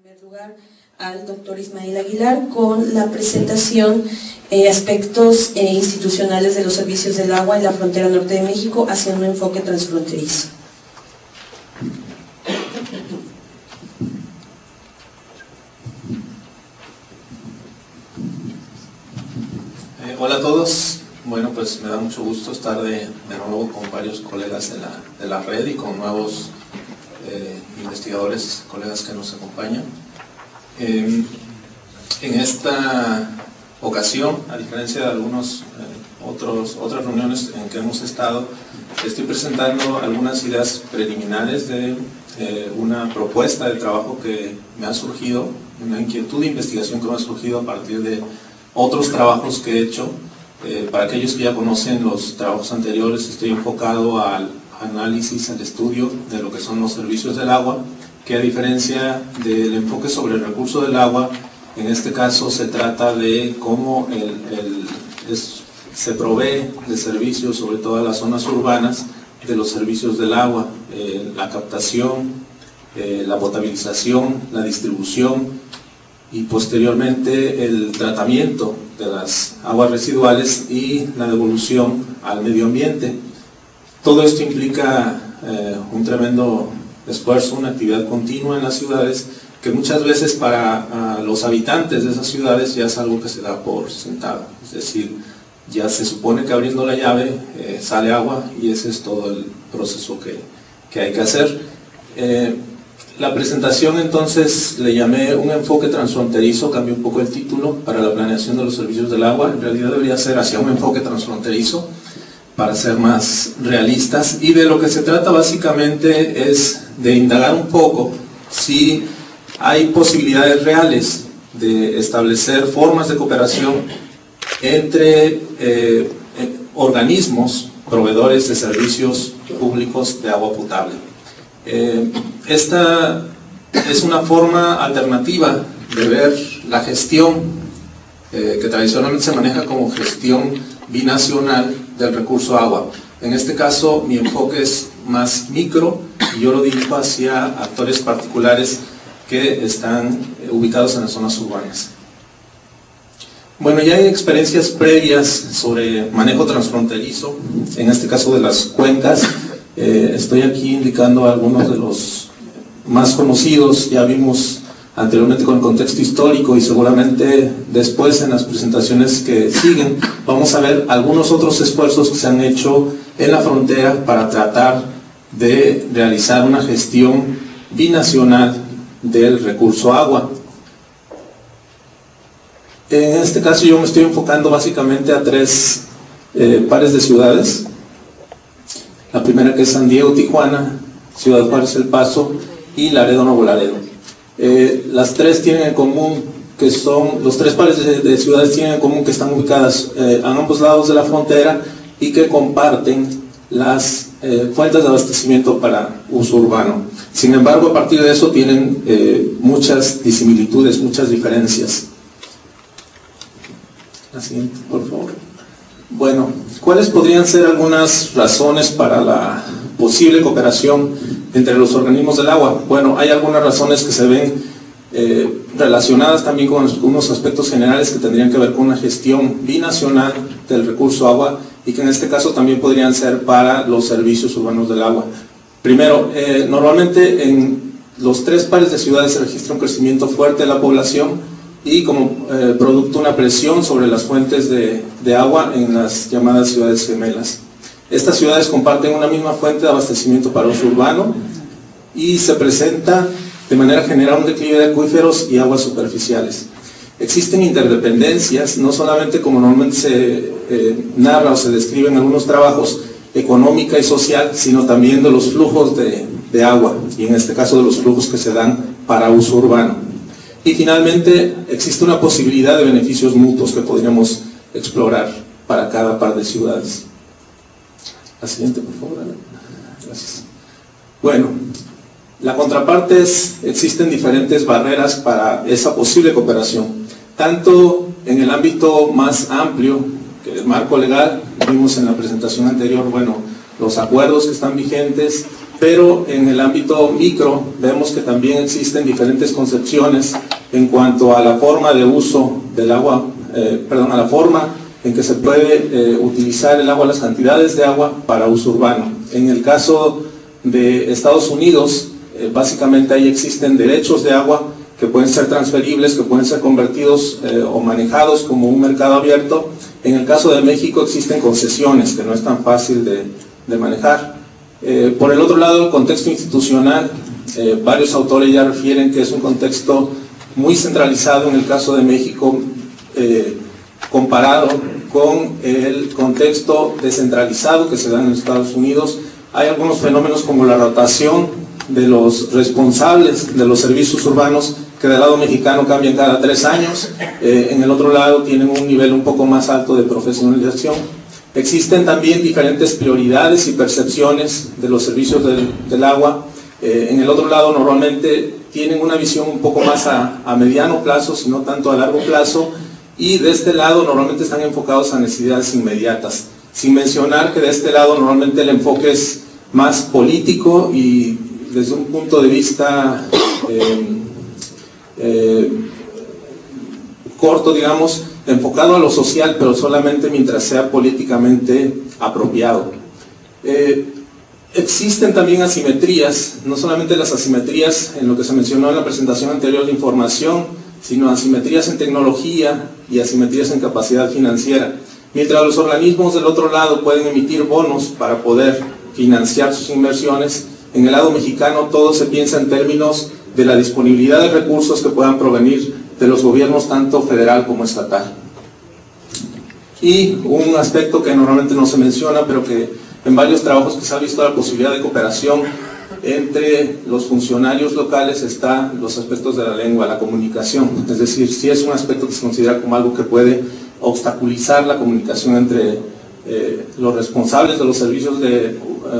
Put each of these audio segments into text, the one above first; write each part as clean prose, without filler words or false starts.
primer lugar al doctor Ismael Aguilar con la presentación aspectos institucionales de los servicios del agua en la frontera norte de México hacia un enfoque transfronterizo. Hola a todos. Bueno, pues me da mucho gusto estar de nuevo con varios colegas de la red y con nuevos investigadores, colegas que nos acompañan. En esta ocasión, a diferencia de algunas otras reuniones en que hemos estado, estoy presentando algunas ideas preliminares de una propuesta de trabajo que me ha surgido, una inquietud de investigación que me ha surgido a partir de otros trabajos que he hecho. Para aquellos que ya conocen los trabajos anteriores, estoy enfocado al análisis, al estudio de lo que son los servicios del agua, que a diferencia del enfoque sobre el recurso del agua, en este caso se trata de cómo se provee de servicios, sobre todo en las zonas urbanas, de los servicios del agua, la captación, la potabilización, la distribución y posteriormente el tratamiento de las aguas residuales y la devolución al medio ambiente. Todo esto implica un tremendo esfuerzo, una actividad continua en las ciudades que muchas veces para los habitantes de esas ciudades ya es algo que se da por sentado. Es decir, ya se supone que abriendo la llave sale agua y ese es todo el proceso que hay que hacer. La presentación entonces le llamé un enfoque transfronterizo, cambié un poco el título para la planeación de los servicios del agua. En realidad debería ser hacia un enfoque transfronterizo para ser más realistas, y de lo que se trata básicamente es de indagar un poco si hay posibilidades reales de establecer formas de cooperación entre organismos proveedores de servicios públicos de agua potable. Esta es una forma alternativa de ver la gestión que tradicionalmente se maneja como gestión binacional del recurso agua. En este caso mi enfoque es más micro y yo lo dirijo hacia actores particulares que están ubicados en las zonas urbanas. Bueno, ya hay experiencias previas sobre manejo transfronterizo, en este caso de las cuencas. Estoy aquí indicando algunos de los más conocidos. Ya vimos anteriormente con el contexto histórico y seguramente después en las presentaciones que siguen vamos a ver algunos otros esfuerzos que se han hecho en la frontera para tratar de realizar una gestión binacional del recurso agua. En este caso yo me estoy enfocando básicamente a tres pares de ciudades. La primera, que es San Diego, Tijuana, Ciudad Juárez, El Paso y Laredo, Nuevo Laredo. Las tres tienen en común que son, los tres pares de ciudades tienen en común que están ubicadas a ambos lados de la frontera y que comparten las fuentes de abastecimiento para uso urbano. Sin embargo, a partir de eso tienen muchas disimilitudes, muchas diferencias. La siguiente, por favor. Bueno, ¿cuáles podrían ser algunas razones para la posible cooperación entre los organismos del agua? Bueno, hay algunas razones que se ven relacionadas también con unos aspectos generales que tendrían que ver con una gestión binacional del recurso agua y que en este caso también podrían ser para los servicios urbanos del agua. Primero, normalmente en los tres pares de ciudades se registra un crecimiento fuerte de la población y como producto una presión sobre las fuentes de agua en las llamadas ciudades gemelas. Estas ciudades comparten una misma fuente de abastecimiento para uso urbano y se presenta de manera general un declive de acuíferos y aguas superficiales. Existen interdependencias, no solamente como normalmente se narra o se describe en algunos trabajos, económica y social, sino también de los flujos de agua y en este caso de los flujos que se dan para uso urbano. Y finalmente existe una posibilidad de beneficios mutuos que podríamos explorar para cada par de ciudades. La siguiente, por favor. Gracias. Bueno, la contraparte es, existen diferentes barreras para esa posible cooperación, tanto en el ámbito más amplio, que el marco legal, vimos en la presentación anterior, bueno, los acuerdos que están vigentes pero en el ámbito micro vemos que también existen diferentes concepciones en cuanto a la forma de uso del agua, a la forma en que se puede utilizar el agua, las cantidades de agua para uso urbano. En el caso de Estados Unidos, básicamente ahí existen derechos de agua que pueden ser transferibles, que pueden ser convertidos o manejados como un mercado abierto. En el caso de México existen concesiones, que no es tan fácil de manejar. Por el otro lado, el contexto institucional, varios autores ya refieren que es un contexto muy centralizado en el caso de México, comparado con el contexto descentralizado que se da en los Estados Unidos. Hay algunos fenómenos como la rotación de los responsables de los servicios urbanos, que del lado mexicano cambian cada 3 años, en el otro lado tienen un nivel un poco más alto de profesionalización. Existen también diferentes prioridades y percepciones de los servicios del agua. En el otro lado normalmente tienen una visión un poco más a mediano plazo, sino tanto a largo plazo, y de este lado normalmente están enfocados a necesidades inmediatas, sin mencionar que de este lado normalmente el enfoque es más político y desde un punto de vista corto, digamos, enfocado a lo social, pero solamente mientras sea políticamente apropiado. Existen también asimetrías, no solamente las asimetrías en lo que se mencionó en la presentación anterior de información, sino asimetrías en tecnología y asimetrías en capacidad financiera. Mientras los organismos del otro lado pueden emitir bonos para poder financiar sus inversiones, en el lado mexicano todo se piensa en términos de la disponibilidad de recursos que puedan provenir de los gobiernos tanto federal como estatal. Y un aspecto que normalmente no se menciona, pero que en varios trabajos que se ha visto la posibilidad de cooperación entre los funcionarios locales, está los aspectos de la lengua, la comunicación. Es decir, sí es un aspecto que se considera como algo que puede obstaculizar la comunicación entre los responsables de los servicios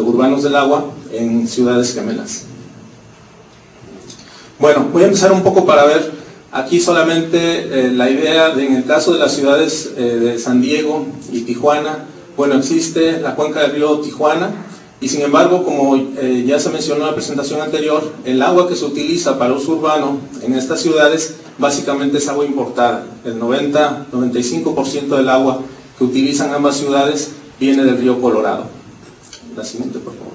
urbanos del agua en ciudades gemelas. Bueno, voy a empezar un poco para ver aquí solamente la idea de, en el caso de las ciudades de San Diego y Tijuana, bueno, existe la cuenca del río Tijuana, y sin embargo, como ya se mencionó en la presentación anterior, el agua que se utiliza para uso urbano en estas ciudades básicamente es agua importada. El 90-95% del agua que utilizan ambas ciudades viene del río Colorado. La siguiente, por favor.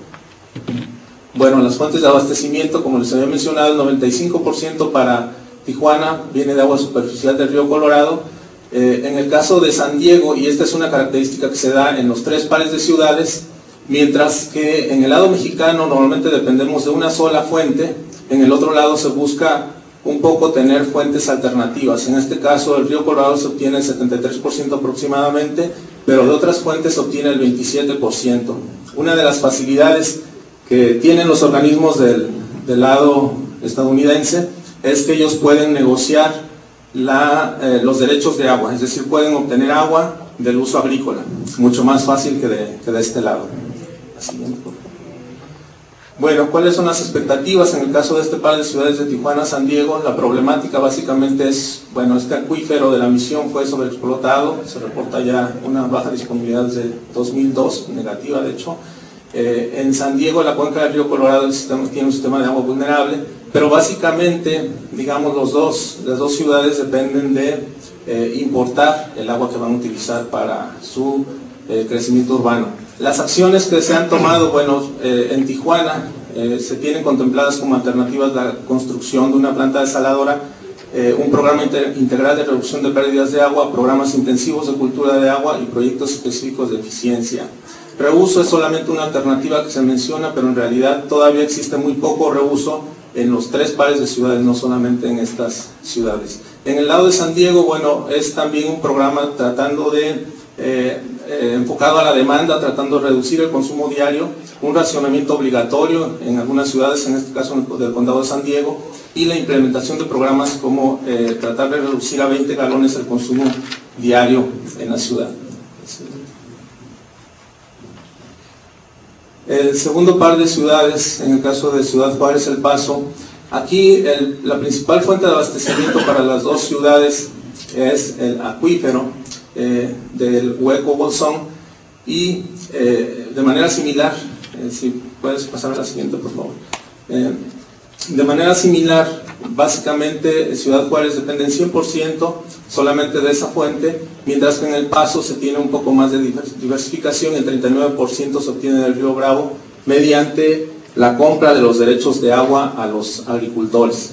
Bueno, las fuentes de abastecimiento, como les había mencionado, el 95% para Tijuana viene de agua superficial del río Colorado. En el caso de San Diego, y esta es una característica que se da en los 3 pares de ciudades, mientras que en el lado mexicano normalmente dependemos de una sola fuente, en el otro lado se busca un poco tener fuentes alternativas. En este caso, el río Colorado se obtiene el 73% aproximadamente, pero de otras fuentes se obtiene el 27%. Una de las facilidades que tienen los organismos del lado estadounidense es que ellos pueden negociar los derechos de agua, es decir, pueden obtener agua del uso agrícola, mucho más fácil que de este lado. Bueno, ¿cuáles son las expectativas en el caso de este par de ciudades de Tijuana, San Diego? La problemática básicamente es, bueno, este acuífero de la Misión fue sobreexplotado, se reporta ya una baja disponibilidad desde 2002, negativa de hecho. En San Diego, la cuenca del río Colorado, tiene un sistema de agua vulnerable, pero básicamente, digamos, las dos ciudades dependen de importar el agua que van a utilizar para su crecimiento urbano. Las acciones que se han tomado, bueno, en Tijuana se tienen contempladas como alternativas la construcción de una planta desaladora, un programa integral de reducción de pérdidas de agua, programas intensivos de cultura de agua y proyectos específicos de eficiencia. Reuso es solamente una alternativa que se menciona, pero en realidad todavía existe muy poco reuso en los 3 pares de ciudades, no solamente en estas ciudades. En el lado de San Diego, bueno, es también un programa tratando de enfocado a la demanda, tratando de reducir el consumo diario, un racionamiento obligatorio en algunas ciudades, en este caso del condado de San Diego, y la implementación de programas como tratar de reducir a 20 galones el consumo diario en la ciudad. El segundo par de ciudades, en el caso de Ciudad Juárez, El Paso, aquí la principal fuente de abastecimiento para las dos ciudades es el acuífero del Hueco Bolsón, y de manera similar, Puedes pasar a la siguiente, por favor. De manera similar, básicamente Ciudad Juárez depende en 100% solamente de esa fuente, mientras que en El Paso se tiene un poco más de diversificación. El 39% se obtiene del río Bravo mediante la compra de los derechos de agua a los agricultores.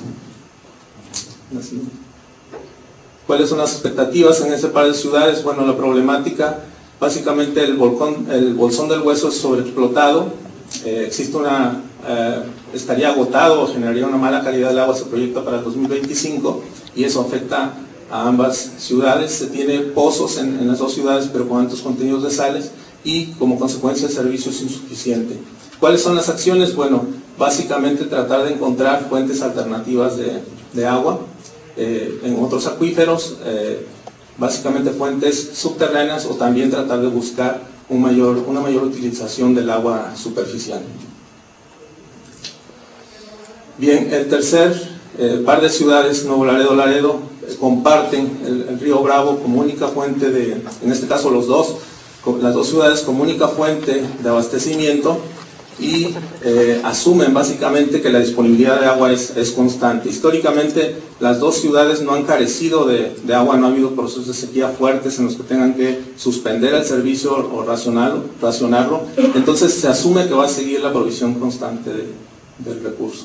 ¿Cuáles son las expectativas en ese par de ciudades? Bueno, la problemática, básicamente el Bolsón del Hueso es sobreexplotado, existe estaría agotado o generaría una mala calidad del agua, se proyecta para el 2025, y eso afecta a ambas ciudades. Se tiene pozos en las dos ciudades, pero con altos contenidos de sales, y como consecuencia el servicio es insuficiente. ¿Cuáles son las acciones? Bueno, básicamente tratar de encontrar fuentes alternativas de agua en otros acuíferos, básicamente fuentes subterráneas, o también tratar de buscar una mayor utilización del agua superficial. Bien, el tercer par de ciudades, Nuevo Laredo, Laredo, comparten el río Bravo como única fuente en este caso las dos ciudades como única fuente de abastecimiento, y asumen básicamente que la disponibilidad de agua es constante. Históricamente las dos ciudades no han carecido de agua, no ha habido procesos de sequía fuertes en los que tengan que suspender el servicio o racionarlo, entonces se asume que va a seguir la provisión constante del recurso.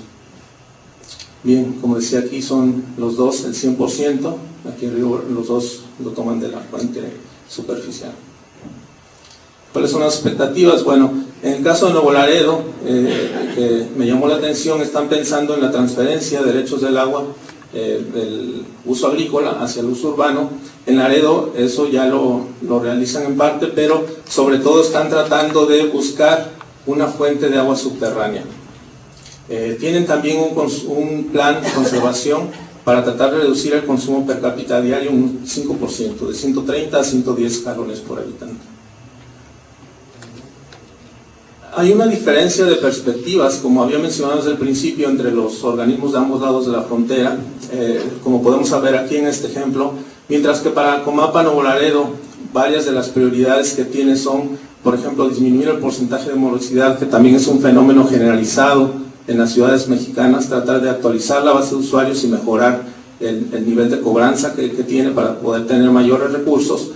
Bien, como decía, aquí son los dos el 100%, aquí los dos lo toman de la fuente superficial. ¿Cuáles son las expectativas? Bueno, en el caso de Nuevo Laredo, me llamó la atención, están pensando en la transferencia de derechos del agua del uso agrícola hacia el uso urbano. En Laredo eso ya lo realizan en parte, pero sobre todo están tratando de buscar una fuente de agua subterránea. Tienen también un plan de conservación para tratar de reducir el consumo per cápita diario un 5%, de 130 a 110 galones por habitante. Hay una diferencia de perspectivas, como había mencionado desde el principio, entre los organismos de ambos lados de la frontera, como podemos ver aquí en este ejemplo, mientras que para Comapa Nuevo Laredo, varias de las prioridades que tiene son, por ejemplo, disminuir el porcentaje de morosidad, que también es un fenómeno generalizado en las ciudades mexicanas, tratar de actualizar la base de usuarios y mejorar el nivel de cobranza que tiene para poder tener mayores recursos,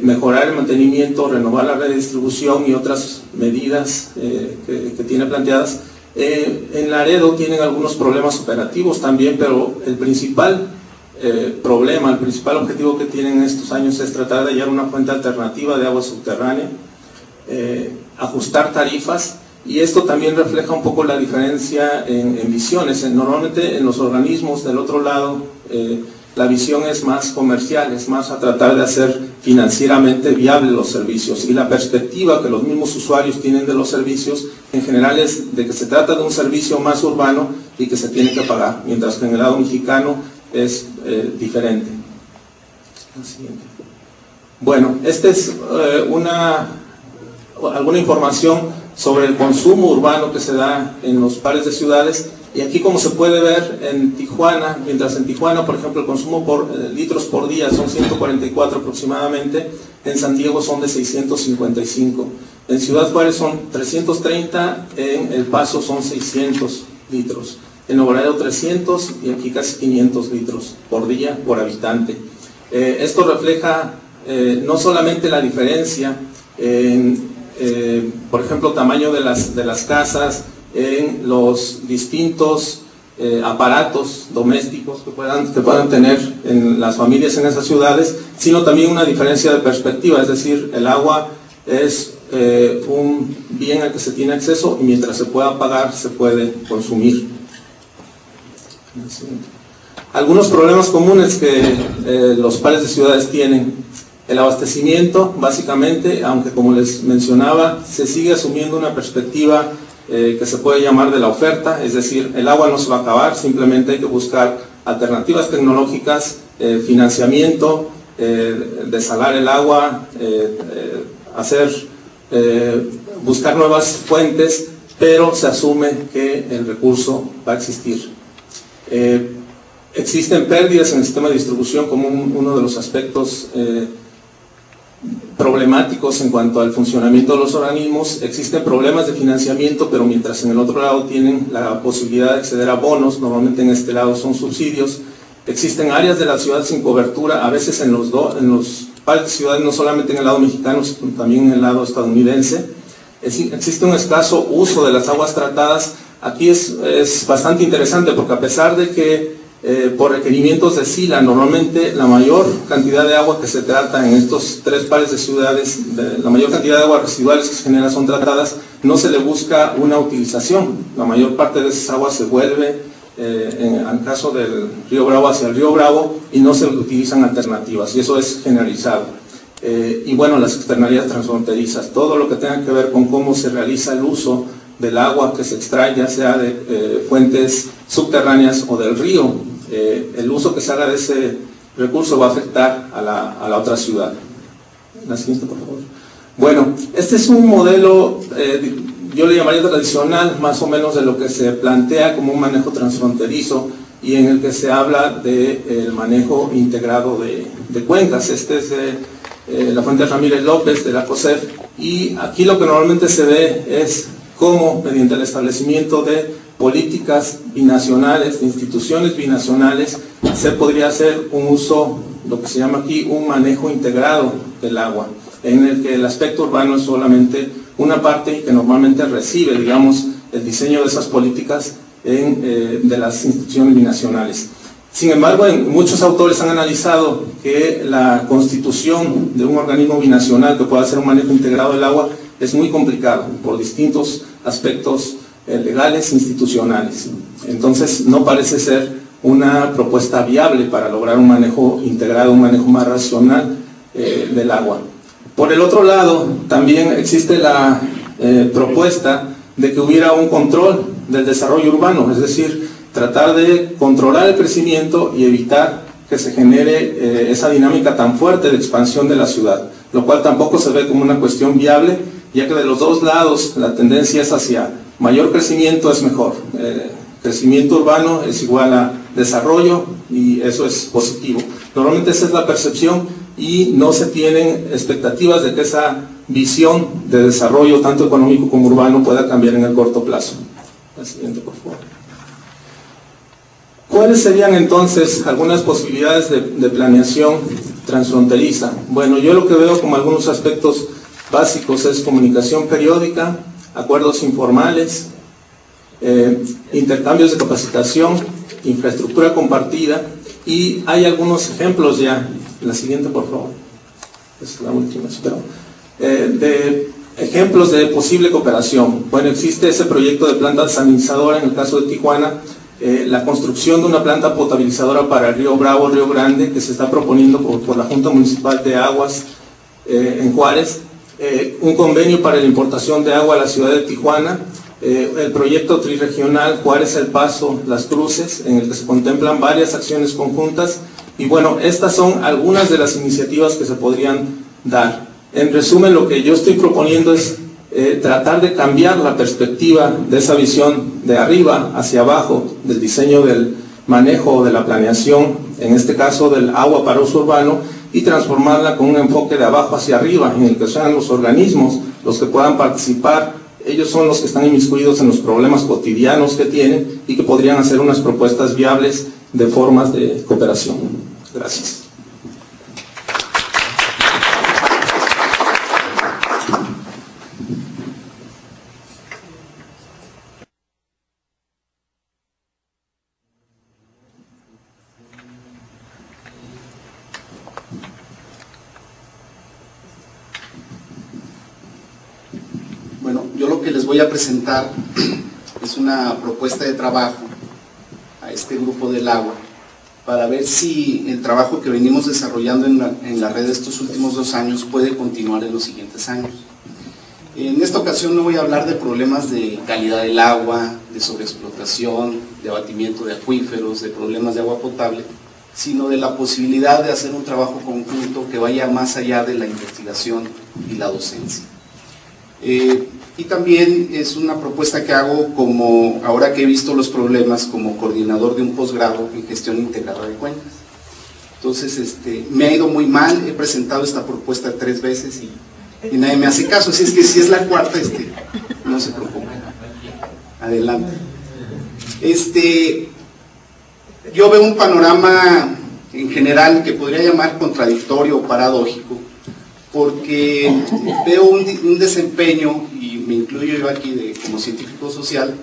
mejorar el mantenimiento, renovar la red de distribución y otras medidas que tiene planteadas. En Laredo tienen algunos problemas operativos también, pero el principal problema, el principal objetivo que tienen en estos años es tratar de hallar una fuente alternativa de agua subterránea, ajustar tarifas, y esto también refleja un poco la diferencia en visiones. Normalmente en los organismos del otro lado la visión es más comercial, es más a tratar de hacer financieramente viables los servicios, y la perspectiva que los mismos usuarios tienen de los servicios en general es de que se trata de un servicio más urbano y que se tiene que pagar, mientras que en el lado mexicano es diferente. Bueno, esta es alguna información sobre el consumo urbano que se da en los pares de ciudades. Y aquí, como se puede ver, en Tijuana, mientras en Tijuana, por ejemplo, el consumo por litros por día son 144 aproximadamente, en San Diego son de 655. En Ciudad Juárez son 330, en El Paso son 600 litros. En Nuevo Laredo 300 y aquí casi 500 litros por día por habitante. Esto refleja no solamente la diferencia en, por ejemplo, tamaño de las casas, en los distintos aparatos domésticos que puedan tener en las familias en esas ciudades, sino también una diferencia de perspectiva, es decir, el agua es un bien al que se tiene acceso y mientras se pueda pagar se puede consumir. Algunos problemas comunes que los pares de ciudades tienen: el abastecimiento, básicamente, aunque como les mencionaba, se sigue asumiendo una perspectiva que se puede llamar de la oferta, es decir, el agua no se va a acabar, simplemente hay que buscar alternativas tecnológicas, financiamiento, desalar el agua, buscar nuevas fuentes, pero se asume que el recurso va a existir. Existen pérdidas en el sistema de distribución como uno de los aspectos problemáticos en cuanto al funcionamiento de los organismos. Existen problemas de financiamiento, pero mientras en el otro lado tienen la posibilidad de acceder a bonos, normalmente en este lado son subsidios. Existen áreas de la ciudad sin cobertura, a veces en los parques de ciudades, no solamente en el lado mexicano, sino también en el lado estadounidense. Existe un escaso uso de las aguas tratadas. Aquí es bastante interesante porque a pesar de que por requerimientos de SILA, normalmente la mayor cantidad de agua que se trata en estos 3 pares de ciudades, la mayor cantidad de aguas residuales que se genera son tratadas, no se le busca una utilización. La mayor parte de esas aguas se vuelve, en el caso del río Bravo, hacia el río Bravo, y no se utilizan alternativas, y eso es generalizado. Y bueno, las externalidades transfronterizas, todo lo que tenga que ver con cómo se realiza el uso del agua que se extrae, ya sea de fuentes subterráneas o del río, el uso que se haga de ese recurso va a afectar a la otra ciudad. La siguiente, por favor. Bueno, este es un modelo, yo le llamaría tradicional, más o menos de lo que se plantea como un manejo transfronterizo y en el que se habla del manejo integrado de cuencas. Este es la Fuente Ramírez López de la COSEF, y aquí lo que normalmente se ve es cómo, mediante el establecimiento de políticas binacionales, de instituciones binacionales, se podría hacer un uso, lo que se llama aquí un manejo integrado del agua, en el que el aspecto urbano es solamente una parte y que normalmente recibe, digamos, el diseño de esas políticas de las instituciones binacionales. Sin embargo, muchos autores han analizado que la constitución de un organismo binacional que pueda hacer un manejo integrado del agua es muy complicado por distintos aspectos legales, institucionales. Entonces no parece ser una propuesta viable para lograr un manejo integrado, un manejo más racional del agua. Por el otro lado, también existe la propuesta de que hubiera un control del desarrollo urbano, es decir, tratar de controlar el crecimiento y evitar que se genere esa dinámica tan fuerte de expansión de la ciudad, lo cual tampoco se ve como una cuestión viable, ya que de los dos lados la tendencia es hacia mayor crecimiento es mejor. Crecimiento urbano es igual a desarrollo y eso es positivo. Normalmente esa es la percepción y no se tienen expectativas de que esa visión de desarrollo tanto económico como urbano pueda cambiar en el corto plazo. La siguiente, por favor. ¿Cuáles serían entonces algunas posibilidades de planeación transfronteriza? Bueno, yo lo que veo como algunos aspectos básicos es comunicación periódica, acuerdos informales, intercambios de capacitación, infraestructura compartida, y hay algunos ejemplos ya. La siguiente, por favor. Es la última, espero. De ejemplos de posible cooperación. Bueno, existe ese proyecto de planta desalinizadora en el caso de Tijuana, la construcción de una planta potabilizadora para el río Bravo, Río Grande, que se está proponiendo por la Junta Municipal de Aguas en Juárez, un convenio para la importación de agua a la ciudad de Tijuana, el proyecto triregional Juárez-El Paso, Las Cruces, en el que se contemplan varias acciones conjuntas, y bueno, estas son algunas de las iniciativas que se podrían dar. En resumen, lo que yo estoy proponiendo es tratar de cambiar la perspectiva de esa visión de arriba hacia abajo, del diseño del manejo, de la planeación, en este caso del agua para uso urbano, y transformarla con un enfoque de abajo hacia arriba, en el que sean los organismos los que puedan participar. Ellos son los que están inmiscuidos en los problemas cotidianos que tienen y que podrían hacer unas propuestas viables de formas de cooperación. Gracias. Bueno, yo lo que les voy a presentar es una propuesta de trabajo a este grupo del agua para ver si el trabajo que venimos desarrollando en la red estos últimos 2 años puede continuar en los siguientes años. En esta ocasión no voy a hablar de problemas de calidad del agua, de sobreexplotación, de abatimiento de acuíferos, de problemas de agua potable, sino de la posibilidad de hacer un trabajo conjunto que vaya más allá de la investigación y la docencia. Y también es una propuesta que hago como, ahora que he visto los problemas, como coordinador de un posgrado en gestión integrada de cuencas. Entonces, me ha ido muy mal, he presentado esta propuesta 3 veces y nadie me hace caso, así es que si es la cuarta, no se preocupen. Adelante. Yo veo un panorama en general que podría llamar contradictorio o paradójico, porque veo un desempeño, y me incluyo yo aquí como científico social,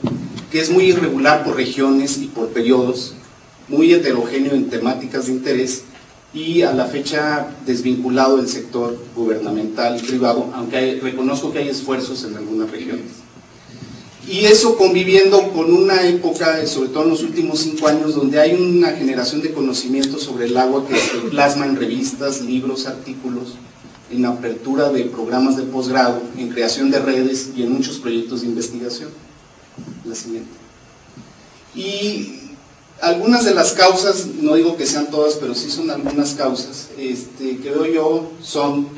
que es muy irregular por regiones y por periodos, muy heterogéneo en temáticas de interés y a la fecha desvinculado del sector gubernamental y privado, aunque reconozco que hay esfuerzos en algunas regiones. Y eso conviviendo con una época, sobre todo en los últimos 5 años, donde hay una generación de conocimiento sobre el agua que se plasma en revistas, libros, artículos, en apertura de programas de posgrado, en creación de redes y en muchos proyectos de investigación. La siguiente. Y algunas de las causas, no digo que sean todas, pero sí son algunas causas, que veo yo son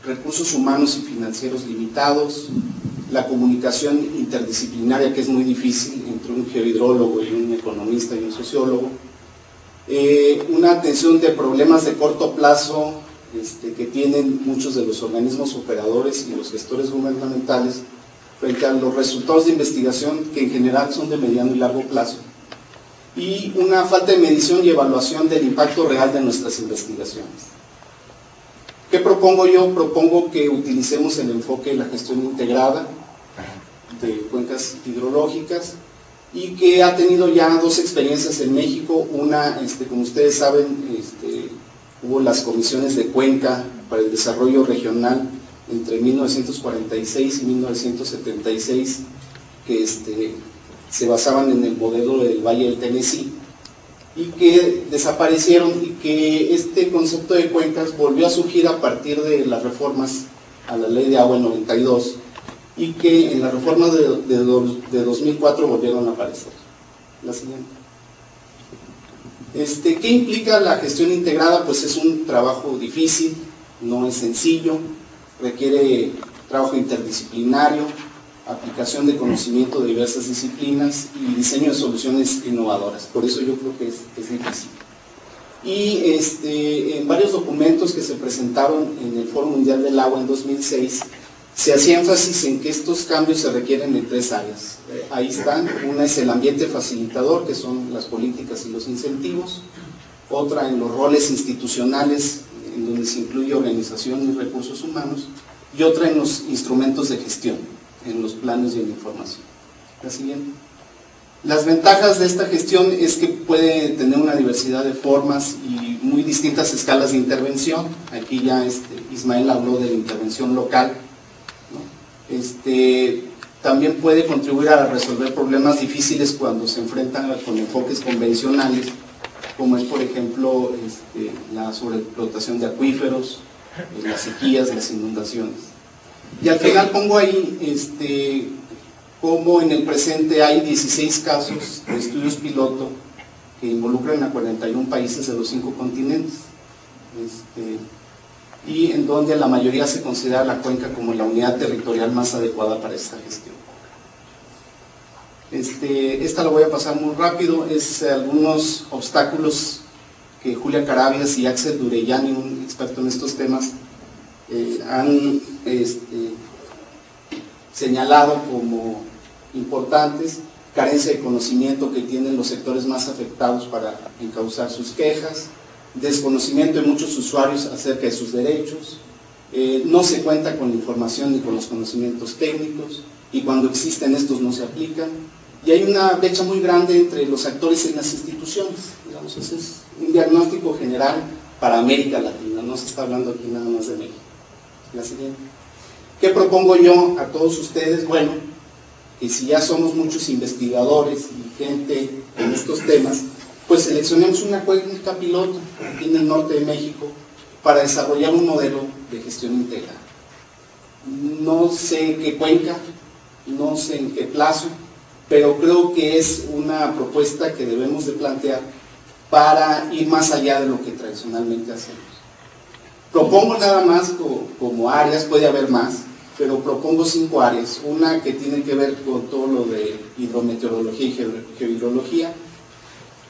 recursos humanos y financieros limitados, la comunicación interdisciplinaria, que es muy difícil entre un geohidrólogo y un economista y un sociólogo, una atención de problemas de corto plazo que tienen muchos de los organismos operadores y los gestores gubernamentales frente a los resultados de investigación, que en general son de mediano y largo plazo, y una falta de medición y evaluación del impacto real de nuestras investigaciones. ¿Qué propongo yo? Propongo que utilicemos el enfoque de la gestión integrada de cuencas hidrológicas y que ha tenido ya 2 experiencias en México. Una, como ustedes saben, hubo las comisiones de cuenca para el desarrollo regional entre 1946 y 1976, que se basaban en el modelo del Valle del Tennessee, y que desaparecieron, y que este concepto de cuencas volvió a surgir a partir de las reformas a la Ley de Agua en 92, y que en la reforma de 2004 volvieron a aparecer. La siguiente. ¿Qué implica la gestión integrada? Pues es un trabajo difícil, no es sencillo, requiere trabajo interdisciplinario, aplicación de conocimiento de diversas disciplinas y diseño de soluciones innovadoras. Por eso yo creo que es difícil. Y en varios documentos que se presentaron en el Foro Mundial del Agua en 2006, se hacía énfasis en que estos cambios se requieren en 3 áreas. Ahí están. Una es el ambiente facilitador, que son las políticas y los incentivos. Otra en los roles institucionales, en donde se incluye organización y recursos humanos. Y otra en los instrumentos de gestión, en los planes y en la información. La siguiente. Las ventajas de esta gestión es que puede tener una diversidad de formas y muy distintas escalas de intervención. Aquí ya Ismael habló de la intervención local, ¿no? También puede contribuir a resolver problemas difíciles cuando se enfrentan con enfoques convencionales, como es por ejemplo la sobreexplotación de acuíferos, las sequías, las inundaciones. Y al final pongo ahí como en el presente hay 16 casos de estudios piloto que involucran a 41 países de los 5 continentes, y en donde la mayoría se considera la cuenca como la unidad territorial más adecuada para esta gestión. Esta la voy a pasar muy rápido. Es algunos obstáculos que Julia Carabias y Axel Durellani, un experto en estos temas, han señalado como importantes: carencia de conocimiento que tienen los sectores más afectados para encauzar sus quejas, desconocimiento de muchos usuarios acerca de sus derechos, no se cuenta con la información ni con los conocimientos técnicos, y cuando existen estos no se aplican, y hay una brecha muy grande entre los actores en las instituciones. Digamos, ese es un diagnóstico general para América Latina, no se está hablando aquí nada más de México. La siguiente. ¿Qué propongo yo a todos ustedes? Bueno, que si ya somos muchos investigadores y gente en estos temas, pues seleccionemos una cuenca piloto aquí en el norte de México para desarrollar un modelo de gestión integral. No sé qué cuenca, no sé en qué plazo, pero creo que es una propuesta que debemos de plantear para ir más allá de lo que tradicionalmente hacemos. Propongo nada más como áreas, puede haber más, pero propongo 5 áreas. Una que tiene que ver con todo lo de hidrometeorología y geohidrología,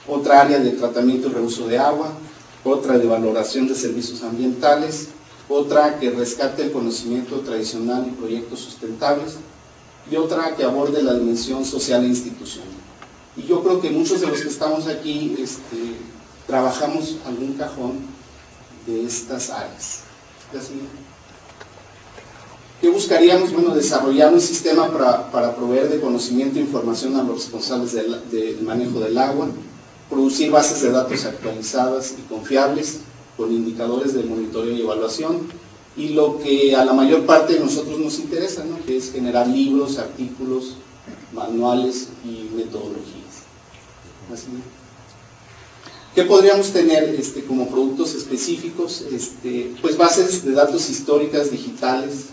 otra área de tratamiento y reuso de agua, otra de valoración de servicios ambientales, otra que rescate el conocimiento tradicional y proyectos sustentables, y otra que aborde la dimensión social e institucional. Y yo creo que muchos de los que estamos aquí trabajamos algún cajón de estas áreas. ¿Qué buscaríamos? Bueno, desarrollar un sistema para proveer de conocimiento e información a los responsables del manejo del agua, producir bases de datos actualizadas y confiables, con indicadores de monitoreo y evaluación, y lo que a la mayor parte de nosotros nos interesa, ¿no?, que es generar libros, artículos, manuales y metodologías. Así. ¿Qué podríamos tener como productos específicos? Pues bases de datos históricas digitales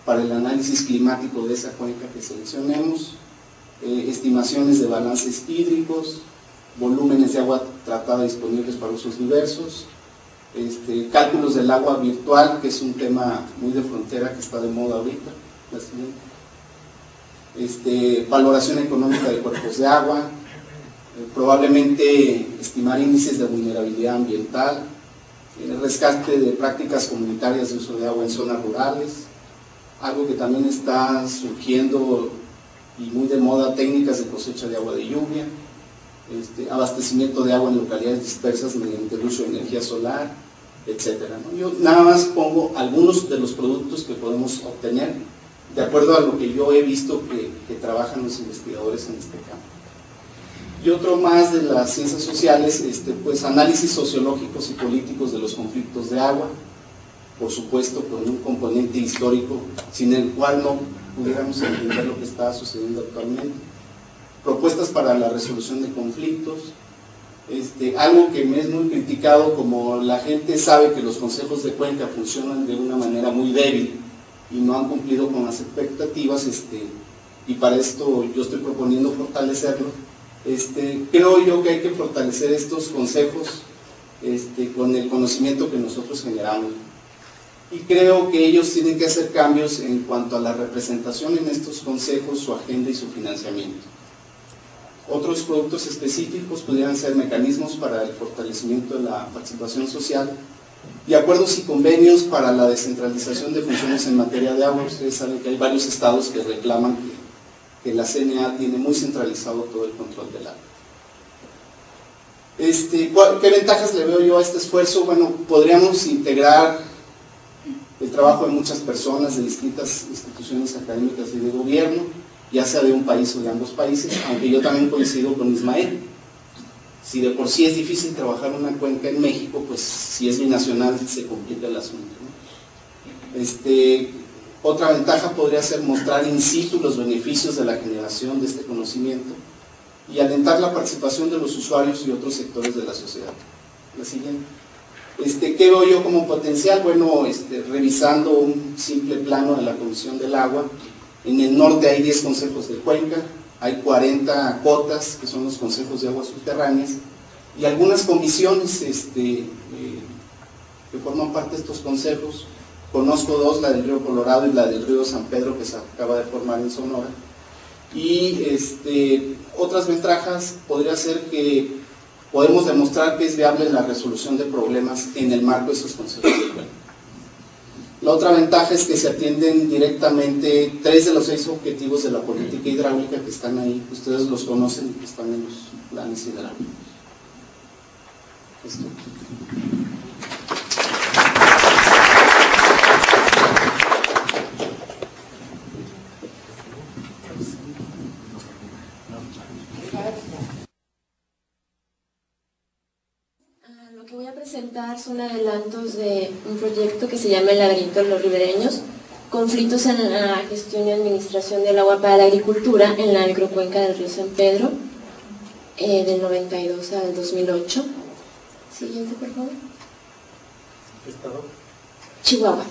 para el análisis climático de esa cuenca que seleccionemos, estimaciones de balances hídricos, volúmenes de agua tratada disponibles para usos diversos, cálculos del agua virtual, que es un tema muy de frontera que está de moda ahorita, valoración económica de cuerpos de agua, probablemente estimar índices de vulnerabilidad ambiental, rescate de prácticas comunitarias de uso de agua en zonas rurales, algo que también está surgiendo y muy de moda, técnicas de cosecha de agua de lluvia, abastecimiento de agua en localidades dispersas mediante el uso de energía solar, etcétera, ¿no? Yo nada más pongo algunos de los productos que podemos obtener de acuerdo a lo que yo he visto que trabajan los investigadores en este campo. Y otro más de las ciencias sociales, pues análisis sociológicos y políticos de los conflictos de agua, por supuesto con un componente histórico sin el cual no pudiéramos entender lo que está sucediendo actualmente, propuestas para la resolución de conflictos, algo que me es muy criticado, como la gente sabe que los consejos de cuenca funcionan de una manera muy débil y no han cumplido con las expectativas, y para esto yo estoy proponiendo fortalecerlo. Creo yo que hay que fortalecer estos consejos con el conocimiento que nosotros generamos, y creo que ellos tienen que hacer cambios en cuanto a la representación en estos consejos, su agenda y su financiamiento. Otros productos específicos podrían ser mecanismos para el fortalecimiento de la participación social y acuerdos y convenios para la descentralización de funciones en materia de agua. Ustedes saben que hay varios estados que reclaman que la CNA tiene muy centralizado todo el control del agua. ¿Qué ventajas le veo yo a este esfuerzo? Bueno, podríamos integrar el trabajo de muchas personas de distintas instituciones académicas y de gobierno, ya sea de un país o de ambos países, aunque yo también coincido con Ismael. Si de por sí es difícil trabajar una cuenca en México, pues si es binacional se complica el asunto, ¿no? Otra ventaja podría ser mostrar in situ los beneficios de la generación de este conocimiento y alentar la participación de los usuarios y otros sectores de la sociedad. La siguiente. ¿Qué veo yo como potencial? Bueno, revisando un simple plano de la Comisión del Agua, en el norte hay 10 consejos de cuenca, hay 40 cotas, que son los consejos de aguas subterráneas, y algunas comisiones que forman parte de estos consejos. Conozco dos, la del río Colorado y la del río San Pedro, que se acaba de formar en Sonora. Y otras ventajas podría ser que podemos demostrar que es viable la resolución de problemas en el marco de esos consejos de cuenca. La otra ventaja es que se atienden directamente 3 de los 6 objetivos de la política hidráulica que están ahí, ustedes los conocen, que están en los planes hidráulicos. Lo que voy a presentar son adelantos de un proyecto que se llama El laberinto de los ribereños, conflictos en la gestión y administración del agua para la agricultura en la microcuenca del río San Pedro, del 92 al 2008. Siguiente, por favor. ¿Estado? Chihuahua.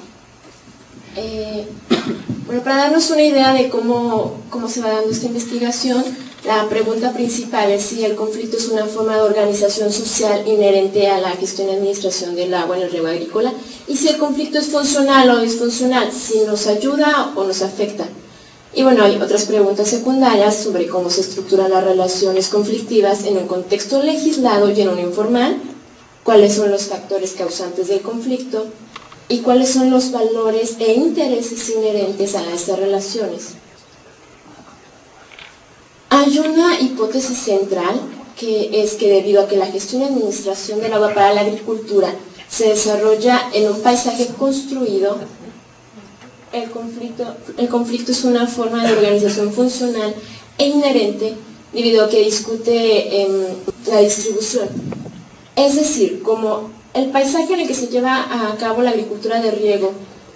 Bueno, para darnos una idea de cómo se va dando esta investigación, la pregunta principal es si el conflicto es una forma de organización social inherente a la gestión y administración del agua en el riego agrícola, y si el conflicto es funcional o disfuncional, si nos ayuda o nos afecta. Y bueno, hay otras preguntas secundarias sobre cómo se estructuran las relaciones conflictivas en un contexto legislado y en un informal, cuáles son los factores causantes del conflicto y cuáles son los valores e intereses inherentes a estas relaciones. Hay una hipótesis central, que es que debido a que la gestión y administración del agua para la agricultura se desarrolla en un paisaje construido, el conflicto es una forma de organización funcional e inherente debido a que discute la distribución. Es decir, como el paisaje en el que se lleva a cabo la agricultura de riego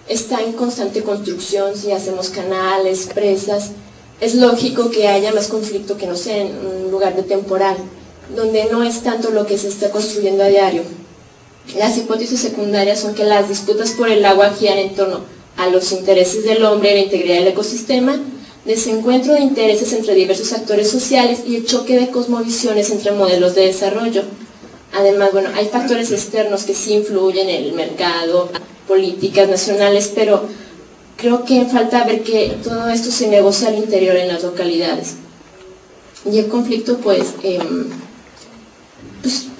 está en constante construcción, si hacemos canales, presas, es lógico que haya más conflicto que no sea en un lugar de temporal, donde no es tanto lo que se está construyendo a diario. Las hipótesis secundarias son que las disputas por el agua giran en torno a los intereses del hombre, la integridad del ecosistema, desencuentro de intereses entre diversos actores sociales y el choque de cosmovisiones entre modelos de desarrollo. Además, bueno, hay factores externos que sí influyen en el mercado, políticas nacionales, pero creo que falta ver que todo esto se negocia al interior en las localidades. Y el conflicto, pues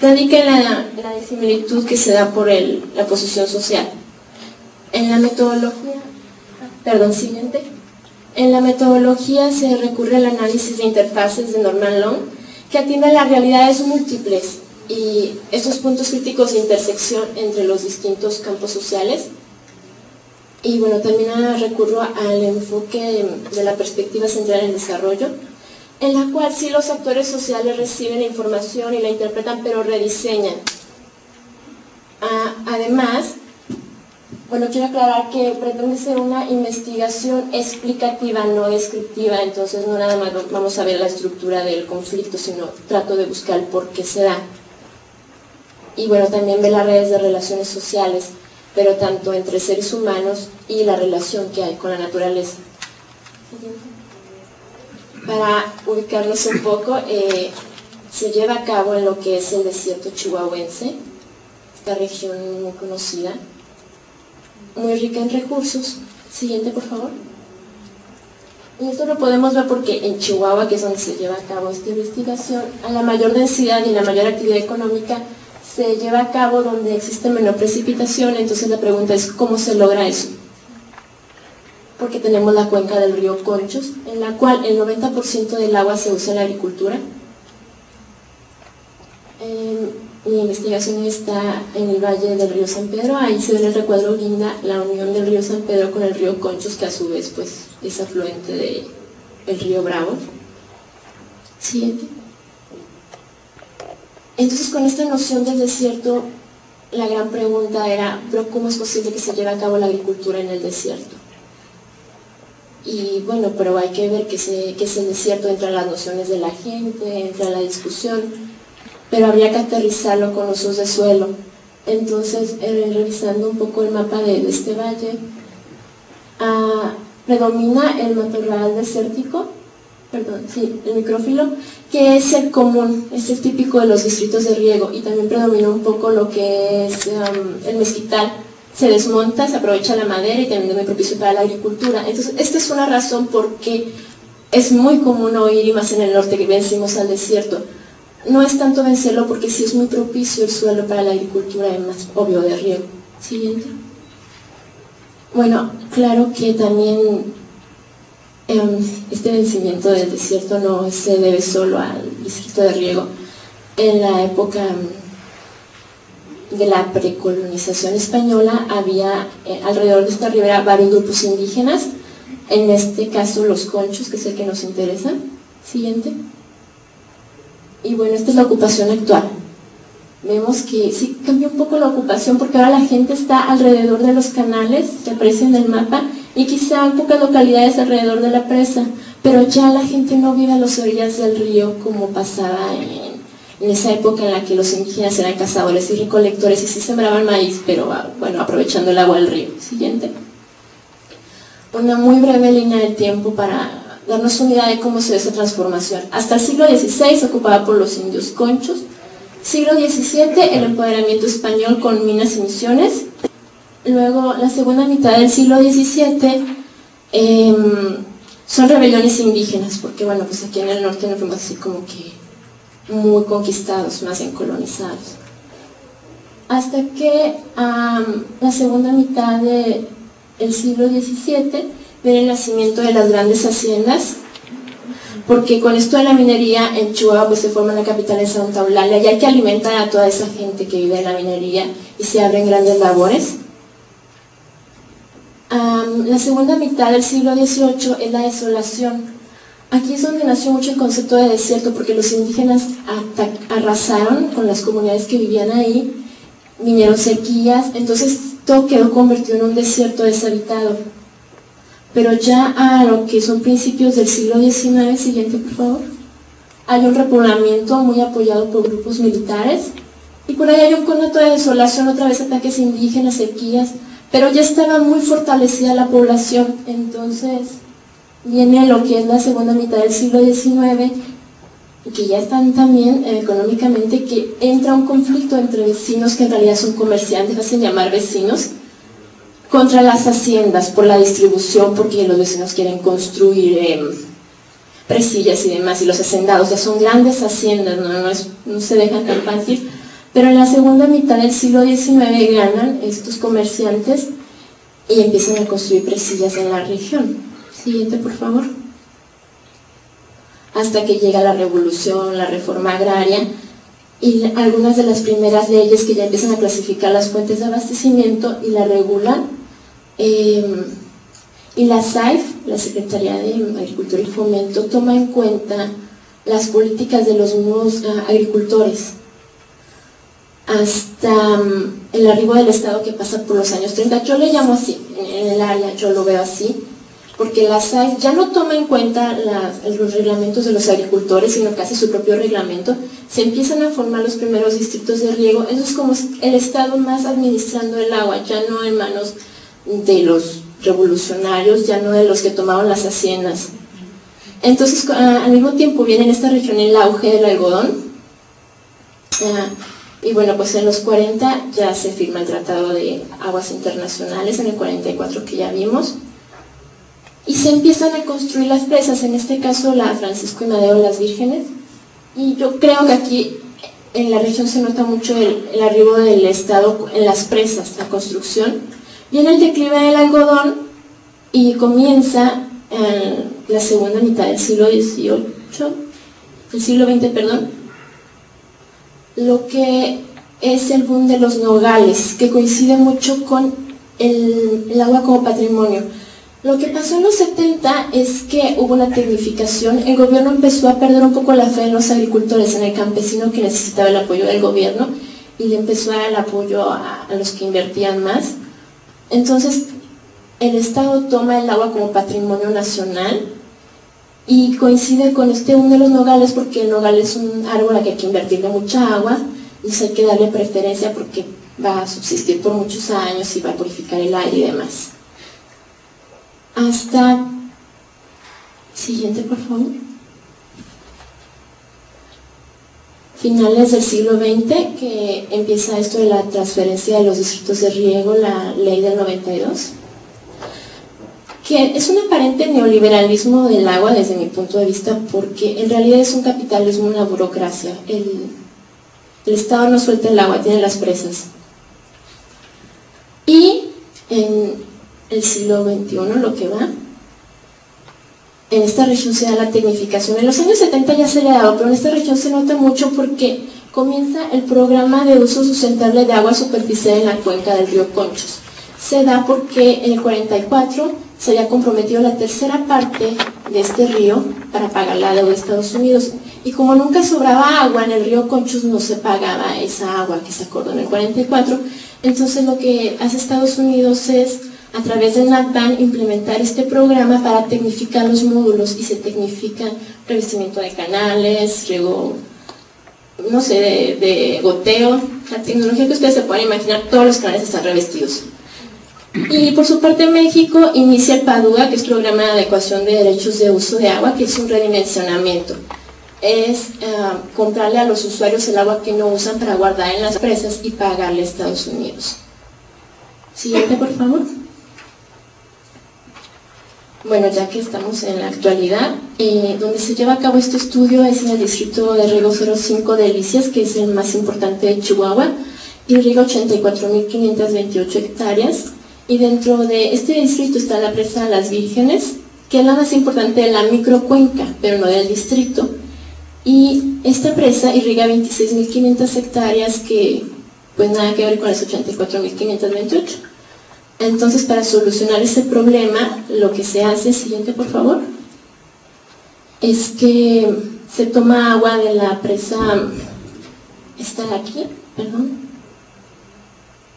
radica en la disimilitud que se da por la posición social. En la metodología, siguiente. En la metodología se recurre al análisis de interfaces de Norman Long, que atiende a las realidades múltiples y estos puntos críticos de intersección entre los distintos campos sociales. Y bueno, también recurro al enfoque de la perspectiva central en el desarrollo, en la cual sí los actores sociales reciben la información y la interpretan, pero rediseñan. Además, bueno, quiero aclarar que pretende ser una investigación explicativa, no descriptiva, entonces no nada más vamos a ver la estructura del conflicto, sino trato de buscar el por qué se da. Y bueno, también ver las redes de relaciones sociales, pero tanto entre seres humanos y la relación que hay con la naturaleza. Para ubicarnos un poco, se lleva a cabo en lo que es el desierto chihuahuense, esta región muy conocida, muy rica en recursos. Siguiente, por favor. Y esto lo podemos ver porque en Chihuahua, que es donde se lleva a cabo esta investigación, a la mayor densidad y la mayor actividad económica se lleva a cabo donde existe menor precipitación. Entonces la pregunta es, ¿cómo se logra eso? Porque tenemos la cuenca del río Conchos, en la cual el 90% del agua se usa en la agricultura. Mi investigación está en el valle del río San Pedro, ahí se ve en el recuadro linda la unión del río San Pedro con el río Conchos, que a su vez pues, es afluente del río Bravo. Siguiente. Entonces, con esta noción del desierto, la gran pregunta era, ¿pero cómo es posible que se lleve a cabo la agricultura en el desierto? Y bueno, pero hay que ver qué es el desierto, entra las nociones de la gente, entra la discusión, pero habría que aterrizarlo con usos de suelo. Entonces, revisando un poco el mapa de este valle, predomina el matorral desértico, el micrófilo, que es el común, es el típico de los distritos de riego, y también predomina un poco lo que es el mezquital. Se desmonta, se aprovecha la madera y también es muy propicio para la agricultura. Entonces, esta es una razón por qué es muy común oír, y más en el norte, que vencimos al desierto. No es tanto vencerlo porque sí es muy propicio el suelo para la agricultura, además, obvio, de riego. Siguiente. Bueno, claro que también este vencimiento del desierto no se debe solo al distrito de riego. En la época de la precolonización española había alrededor de esta ribera varios grupos indígenas, en este caso los conchos, que es el que nos interesa. Siguiente. Y bueno, esta es la ocupación actual. Vemos que sí cambia un poco la ocupación porque ahora la gente está alrededor de los canales, se aprecia en el mapa, y quizá en pocas localidades alrededor de la presa, pero ya la gente no vive a las orillas del río como pasaba en esa época en la que los indígenas eran cazadores y recolectores y sí sembraban maíz, pero bueno, aprovechando el agua del río. Siguiente. Una muy breve línea del tiempo para darnos una idea de cómo se ve esa transformación. Hasta el siglo XVI se ocupaba por los indios conchos. Siglo XVII, el empoderamiento español con minas y misiones. Luego, la segunda mitad del siglo XVII son rebeliones indígenas, porque bueno, pues aquí en el norte no fuimos así como que muy conquistados, más bien colonizados. hasta que la segunda mitad del siglo XVII viene el nacimiento de las grandes haciendas, porque con esto de la minería en Chihuahua pues se forma la capital de Santa Eulalia y hay que alimentar a toda esa gente que vive de la minería y se abren grandes labores. La segunda mitad del siglo XVIII es la desolación. Aquí es donde nació mucho el concepto de desierto, porque los indígenas arrasaron con las comunidades que vivían ahí, vinieron sequías, entonces todo quedó convertido en un desierto deshabitado. Pero ya a lo que son principios del siglo XIX, siguiente por favor, hay un repoblamiento muy apoyado por grupos militares, y por ahí hay un conato de desolación, otra vez ataques indígenas, sequías, pero ya estaba muy fortalecida la población. Entonces viene lo que es la segunda mitad del siglo XIX, que ya están también económicamente, que entra un conflicto entre vecinos que en realidad son comerciantes, hacen llamar vecinos, contra las haciendas por la distribución, porque los vecinos quieren construir presillas y demás, y los hacendados ya son grandes haciendas, no se dejan tan fácil. Pero en la segunda mitad del siglo XIX ganan estos comerciantes y empiezan a construir presillas en la región. Siguiente, por favor. Hasta que llega la revolución, la reforma agraria y algunas de las primeras leyes que ya empiezan a clasificar las fuentes de abastecimiento y la regulan. Y la SAIF, la Secretaría de Agricultura y Fomento, toma en cuenta las políticas de los mismos agricultores hasta el arribo del Estado, que pasa por los años 30. Yo le llamo así, en el área yo lo veo así, porque la SAIF ya no toma en cuenta los reglamentos de los agricultores, sino que hace su propio reglamento. Se empiezan a formar los primeros distritos de riego. Eso es como el Estado más administrando el agua, ya no en manos de los revolucionarios, ya no de los que tomaban las haciendas. Entonces, al mismo tiempo viene en esta región el auge del algodón, y bueno, pues en los 40 ya se firma el Tratado de Aguas Internacionales, en el 44 que ya vimos, y se empiezan a construir las presas, en este caso la Francisco y Madero Las Vírgenes, y yo creo que aquí en la región se nota mucho el arribo del Estado en las presas, la construcción. Viene el declive del algodón y comienza la segunda mitad del siglo XX, perdón, lo que es el boom de los nogales, que coincide mucho con el agua como patrimonio. Lo que pasó en los 70 es que hubo una tecnificación, el gobierno empezó a perder un poco la fe en los agricultores, en el campesino que necesitaba el apoyo del gobierno, y le empezó a dar el apoyo a los que invertían más. Entonces el Estado toma el agua como patrimonio nacional y coincide con este boom de los nogales, porque el nogal es un árbol al que hay que invertirle mucha agua, y hay que darle preferencia porque va a subsistir por muchos años y va a purificar el aire y demás. Hasta, siguiente por favor, finales del siglo XX, que empieza esto de la transferencia de los distritos de riego, la ley del 92, que es un aparente neoliberalismo del agua desde mi punto de vista, porque en realidad es un capitalismo, una burocracia. El Estado no suelta el agua, tiene las presas. Y en el siglo XXI, lo que va, en esta región se da la tecnificación. En los años 70 ya se le ha dado, pero en esta región se nota mucho porque comienza el programa de uso sustentable de agua superficial en la cuenca del río Conchos. Se da porque en el 44 se había comprometido la tercera parte de este río para pagar la deuda de Estados Unidos, y como nunca sobraba agua en el río Conchos, no se pagaba esa agua que se acordó en el 44. Entonces lo que hace Estados Unidos es, a través del NACBAN, implementar este programa para tecnificar los módulos, y se tecnifica revestimiento de canales, riego, no sé, de goteo, la tecnología que ustedes se puedan imaginar, todos los canales están revestidos. Y por su parte México inicia el PADUA, que es Programa de Adecuación de Derechos de Uso de Agua, que es un redimensionamiento. Es comprarle a los usuarios el agua que no usan para guardar en las presas y pagarle a Estados Unidos. Siguiente, por favor. Bueno, ya que estamos en la actualidad, donde se lleva a cabo este estudio es en el distrito de riego 05 de Delicias, que es el más importante de Chihuahua. irriga 84.528 hectáreas, y dentro de este distrito está la presa Las Vírgenes, que es la más importante de la microcuenca, pero no del distrito. Y esta presa irriga 26.500 hectáreas que pues nada que ver con las 84.528. Entonces, para solucionar ese problema, lo que se hace, siguiente por favor, es que se toma agua de la presa, esta de aquí, perdón,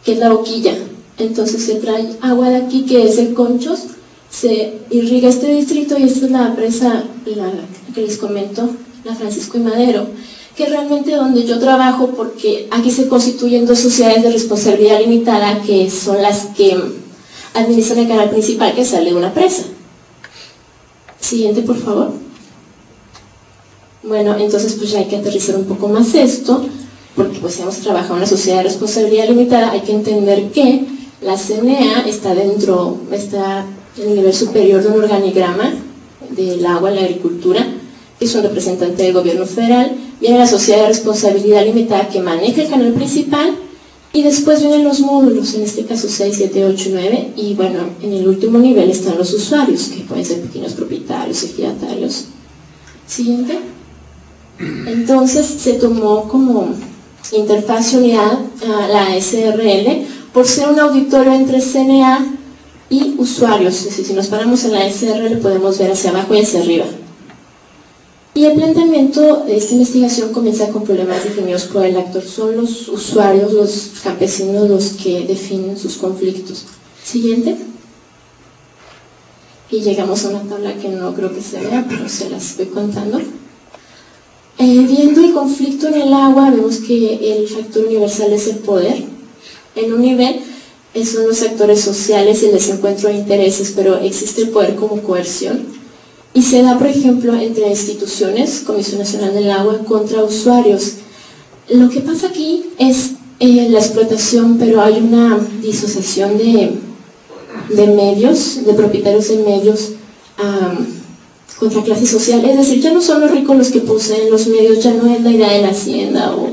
que es la boquilla. Entonces se trae agua de aquí, que es de Conchos, se irriga este distrito, y esta es la presa, la que les comento, la Francisco y Madero, que es realmente donde yo trabajo, porque aquí se constituyen dos sociedades de responsabilidad limitada, que son las que administran el canal principal que sale de una presa. Siguiente, por favor. Bueno, entonces pues ya hay que aterrizar un poco más esto, porque pues si hemos trabajado en una sociedad de responsabilidad limitada, hay que entender que la CNA está en el nivel superior de un organigrama del agua en la agricultura, que es un representante del gobierno federal. Viene la sociedad de responsabilidad limitada, que maneja el canal principal, y después vienen los módulos, en este caso 6, 7, 8, 9, y bueno, en el último nivel están los usuarios, que pueden ser pequeños propietarios, ejidatarios. Siguiente. Entonces se tomó como interfaz y unidad a la SRL por ser un auditorio entre CNA y usuarios. Es decir, si nos paramos en la SRL podemos ver hacia abajo y hacia arriba. Y el planteamiento de esta investigación comienza con problemas definidos por el actor. Son los usuarios, los campesinos, los que definen sus conflictos. Siguiente. Y llegamos a una tabla que no creo que se vea, pero se las voy contando. Viendo el conflicto en el agua, vemos que el factor universal es el poder. En un nivel son los actores sociales y el desencuentro de intereses, pero existe el poder como coerción. Y se da, por ejemplo, entre instituciones, Comisión Nacional del Agua, contra usuarios. Lo que pasa aquí es la explotación, pero hay una disociación de medios, de propietarios de medios, contra clase social. Es decir, ya no son los ricos los que poseen los medios, ya no es la idea de la hacienda o,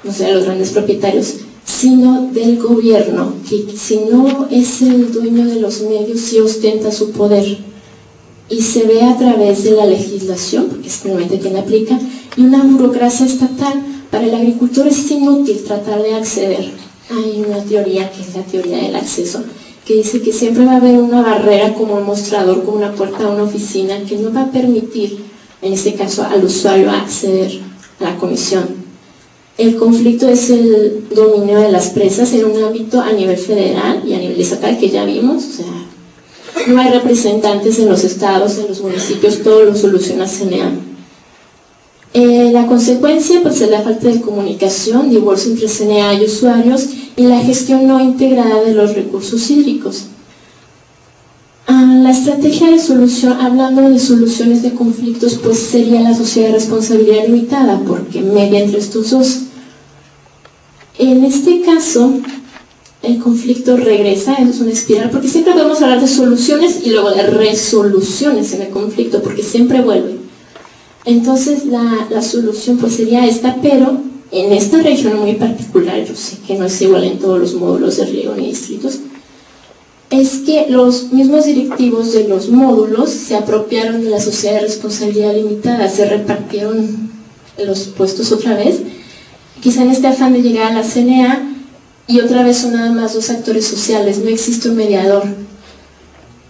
no sé, los grandes propietarios, sino del gobierno, que si no es el dueño de los medios, sí ostenta su poder. Y se ve a través de la legislación, porque es realmente quien la aplica, y una burocracia estatal. Para el agricultor es inútil tratar de acceder. Hay una teoría, que es la teoría del acceso, que dice que siempre va a haber una barrera, como un mostrador, como una puerta a una oficina, que no va a permitir, en este caso, al usuario acceder a la comisión. El conflicto es el dominio de las presas en un ámbito a nivel federal y a nivel estatal, que ya vimos. O sea, no hay representantes en los estados, en los municipios, todo lo soluciona CNA. La consecuencia pues, es la falta de comunicación, divorcio entre CNA y usuarios, y la gestión no integrada de los recursos hídricos. La estrategia de solución, hablando de soluciones de conflictos, pues sería la sociedad de responsabilidad limitada, porque media entre estos dos. En este caso, el conflicto regresa, es una espiral, porque siempre podemos hablar de soluciones y luego de resoluciones en el conflicto, porque siempre vuelve. Entonces la solución pues sería esta, pero en esta región muy particular, yo sé que no es igual en todos los módulos de riego ni distritos, es que los mismos directivos de los módulos se apropiaron de la sociedad de responsabilidad limitada, se repartieron los puestos otra vez, quizá en este afán de llegar a la CNA, y otra vez son nada más dos actores sociales, no existe un mediador.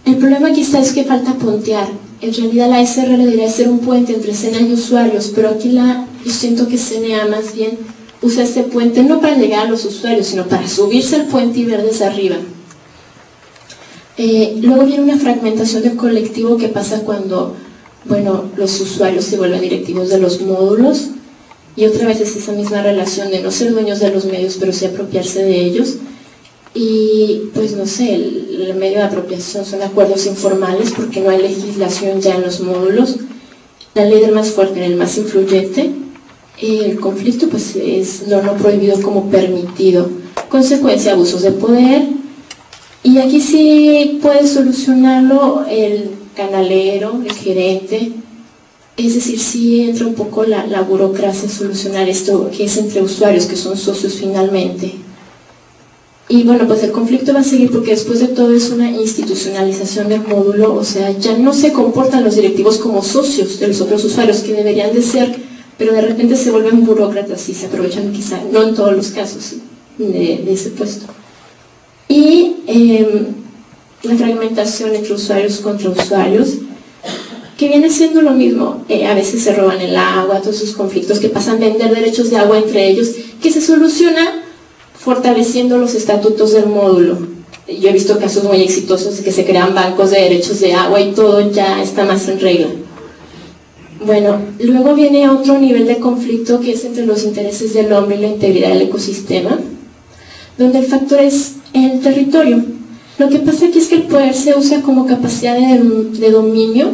El problema quizá es que falta puentear. En realidad la SRL debería ser un puente entre CNA y usuarios, pero aquí yo siento que CNA más bien usa este puente no para llegar a los usuarios, sino para subirse al puente y ver desde arriba. Luego viene una fragmentación del colectivo que pasa cuando, bueno, los usuarios se vuelven directivos de los módulos, y otra vez es esa misma relación de no ser dueños de los medios, pero sí apropiarse de ellos. Y pues no sé, el medio de apropiación son acuerdos informales porque no hay legislación ya en los módulos. La ley del más fuerte en el más influyente. El conflicto pues es lo no prohibido como permitido. Consecuencia, abusos de poder. Y aquí sí puede solucionarlo el canalero, el gerente, Es decir, sí entra un poco la burocracia a solucionar esto que es entre usuarios, que son socios finalmente. Y bueno, pues el conflicto va a seguir porque después de todo es una institucionalización del módulo, o sea, ya no se comportan los directivos como socios de los otros usuarios que deberían de ser, pero de repente se vuelven burócratas y se aprovechan quizá, no en todos los casos, de ese puesto. Y la fragmentación entre usuarios contra usuarios, que viene siendo lo mismo. A veces se roban el agua, todos esos conflictos que pasan, vender derechos de agua entre ellos, que se soluciona fortaleciendo los estatutos del módulo. Yo he visto casos muy exitosos de que se crean bancos de derechos de agua y todo ya está más en regla. Bueno, luego viene otro nivel de conflicto que es entre los intereses del hombre y la integridad del ecosistema, donde el factor es el territorio. Lo que pasa aquí es que el poder se usa como capacidad de dominio,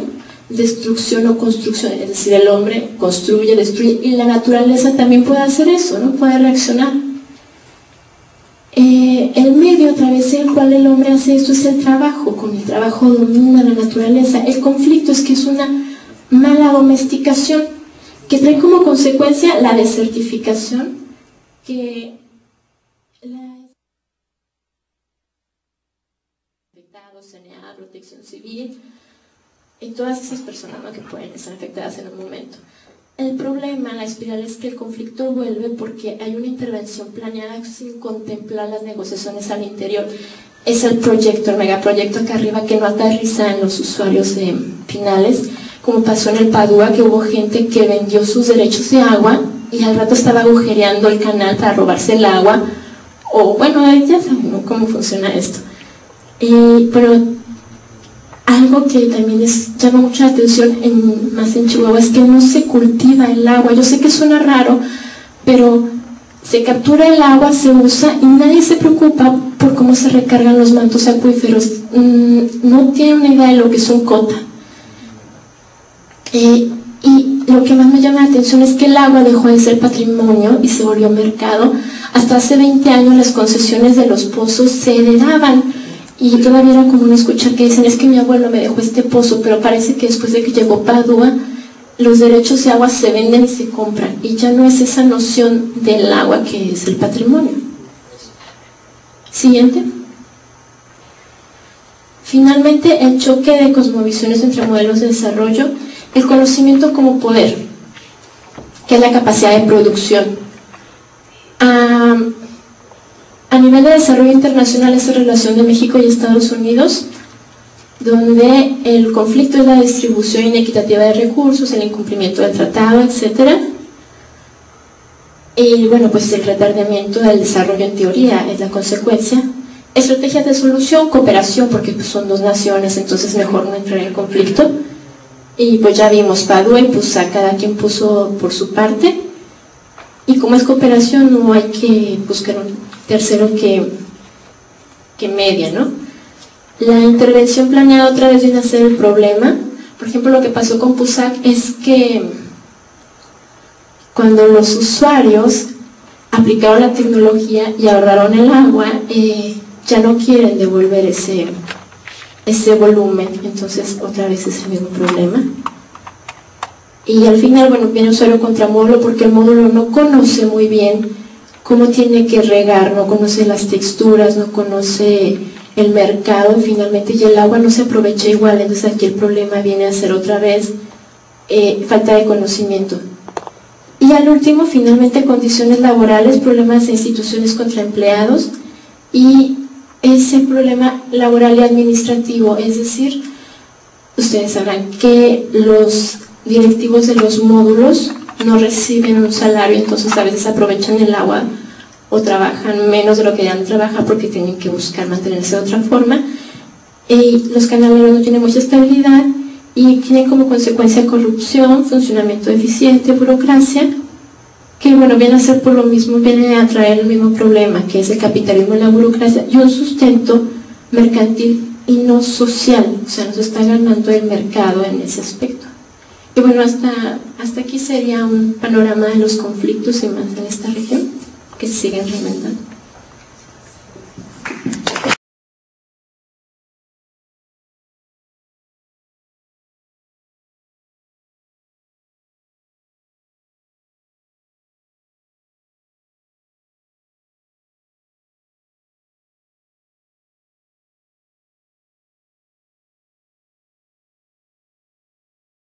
destrucción o construcción, es decir, el hombre construye, destruye, y la naturaleza también puede hacer eso, ¿no? Puede reaccionar. El medio a través del cual el hombre hace esto es el trabajo. Con el trabajo domina la naturaleza. El conflicto es que es una mala domesticación que trae como consecuencia la desertificación, que CNA, Protección Civil y todas esas personas, ¿no?, que pueden estar afectadas en un momento. El problema, la espiral, es que el conflicto vuelve porque hay una intervención planeada sin contemplar las negociaciones al interior. Es el proyecto, el megaproyecto acá arriba que no aterriza en los usuarios finales, como pasó en el Padua, que hubo gente que vendió sus derechos de agua y al rato estaba agujereando el canal para robarse el agua, o bueno, ya saben, ¿no?, cómo funciona esto. Pero algo que también llama mucha atención más en Chihuahua es que no se cultiva el agua. Yo sé que suena raro, pero se captura el agua, se usa y nadie se preocupa por cómo se recargan los mantos acuíferos. No tiene una idea de lo que es un cota. Y lo que más me llama la atención es que el agua dejó de ser patrimonio y se volvió mercado. Hasta hace 20 años las concesiones de los pozos se heredaban. Y todavía era común escuchar que dicen, es que mi abuelo me dejó este pozo, pero parece que después de que llegó Padua, los derechos de agua se venden y se compran, y ya no es esa noción del agua que es el patrimonio. Siguiente. Finalmente, el choque de cosmovisiones entre modelos de desarrollo, el conocimiento como poder, que es la capacidad de producción. A nivel de desarrollo internacional, esa relación de México y Estados Unidos, donde el conflicto es la distribución inequitativa de recursos, el incumplimiento del tratado, etc. Y bueno, pues el retardamiento del desarrollo en teoría es la consecuencia. Estrategias de solución, cooperación, porque pues son dos naciones, entonces mejor no entrar en conflicto. Y pues ya vimos Padua y Pusac, cada quien puso por su parte. Y como es cooperación, no hay que buscar un tercero que media, ¿no? La intervención planeada otra vez viene a ser el problema. Por ejemplo, lo que pasó con Pusac es que cuando los usuarios aplicaron la tecnología y ahorraron el agua, ya no quieren devolver ese volumen, entonces otra vez es el mismo problema. Y al final, bueno, viene usuario contra módulo porque el módulo no conoce muy bien cómo tiene que regar, no conoce las texturas, no conoce el mercado, finalmente, y el agua no se aprovecha igual. Entonces aquí el problema viene a ser otra vez falta de conocimiento. Y al último, finalmente, condiciones laborales, problemas de instituciones contra empleados y ese problema laboral y administrativo, es decir, ustedes sabrán que los directivos de los módulos no reciben un salario, entonces a veces aprovechan el agua o trabajan menos de lo que dan trabajar porque tienen que buscar mantenerse de otra forma. Y los canaleros no tienen mucha estabilidad y tienen como consecuencia corrupción, funcionamiento deficiente, burocracia, que bueno, viene a ser por lo mismo, viene a traer el mismo problema, que es el capitalismo y la burocracia, y un sustento mercantil y no social, o sea, nos está ganando el mercado en ese aspecto. Y bueno, hasta aquí sería un panorama de los conflictos y más en esta región que se siguen reinventando.